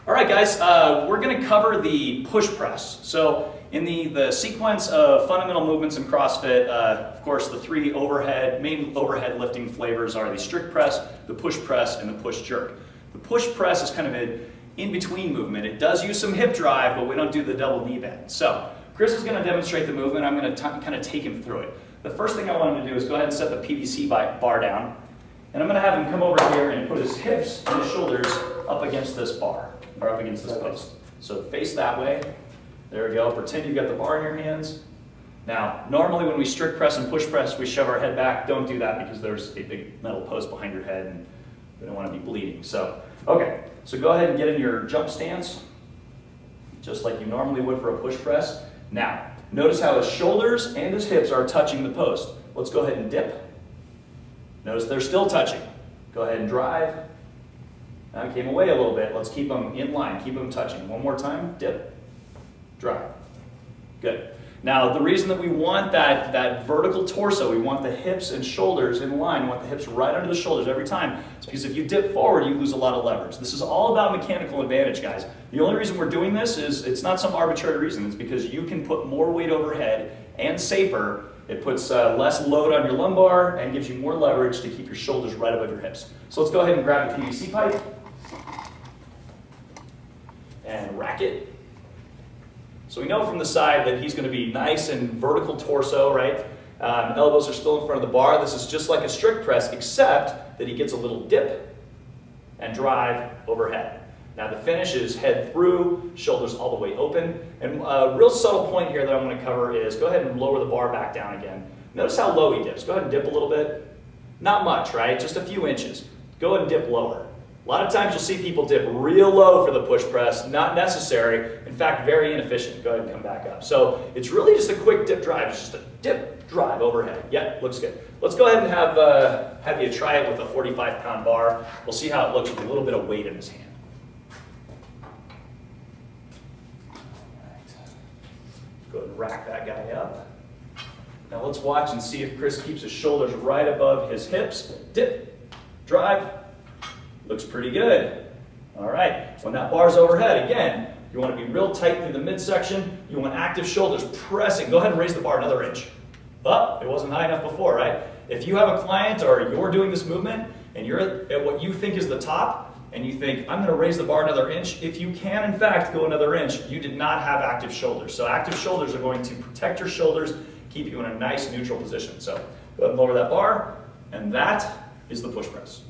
All right, guys, we're going to cover the push press. So in the sequence of fundamental movements in CrossFit, of course, the three main overhead lifting flavors are the strict press, the push press, and the push jerk. The push press is kind of an in-between movement. It does use some hip drive, but we don't do the double knee bend. So Chris is going to demonstrate the movement. I'm going to kind of take him through it. The first thing I want him to do is go ahead and set the PVC bar down. And I'm going to have him come over here and put his hips and his shoulders up against this bar, or up against this post. So face that way. There we go. Pretend you've got the bar in your hands. Now, normally when we strict press and push press, we shove our head back. Don't do that because there's a big metal post behind your head and we don't want to be bleeding. So, okay. So go ahead and get in your jump stance, just like you normally would for a push press. Now, notice how his shoulders and his hips are touching the post. Let's go ahead and dip. Notice they're still touching. Go ahead and drive. Now came away a little bit. Let's keep them in line. Keep them touching. One more time. Dip. Drive. Good. Now the reason that we want that vertical torso, we want the hips and shoulders in line, we want the hips right under the shoulders every time, is because if you dip forward, you lose a lot of leverage. This is all about mechanical advantage, guys. The only reason we're doing this is it's not some arbitrary reason. It's because you can put more weight overhead and safer. It puts less load on your lumbar and gives you more leverage to keep your shoulders right above your hips. So let's go ahead and grab the PVC pipe and rack it. So we know from the side that he's going to be nice and vertical torso, right? Elbows are still in front of the bar. This is just like a strict press, except that he gets a little dip and drive overhead. Now the finish is head through, shoulders all the way open. And a real subtle point here that I'm going to cover is go ahead and lower the bar back down again. Notice how low he dips. Go ahead and dip a little bit. Not much, right? Just a few inches. Go ahead and dip lower. A lot of times you'll see people dip real low for the push press. Not necessary. In fact, very inefficient. Go ahead and come back up. So it's really just a quick dip drive. It's just a dip drive overhead. Yeah, looks good. Let's go ahead and have you try it with a 45-pound bar. We'll see how it looks with a little bit of weight in his hand. Go ahead and rack that guy up. Now let's watch and see if Chris keeps his shoulders right above his hips. Dip, drive. Looks pretty good. All right, when that bar's overhead, again, you want to be real tight through the midsection. You want active shoulders pressing. Go ahead and raise the bar another inch. But it wasn't high enough before, right? If you have a client or you're doing this movement and you're at what you think is the top and you think, I'm going to raise the bar another inch, if you can, in fact, go another inch, you did not have active shoulders. So active shoulders are going to protect your shoulders, keep you in a nice neutral position. So go ahead and lower that bar, and that is the push press.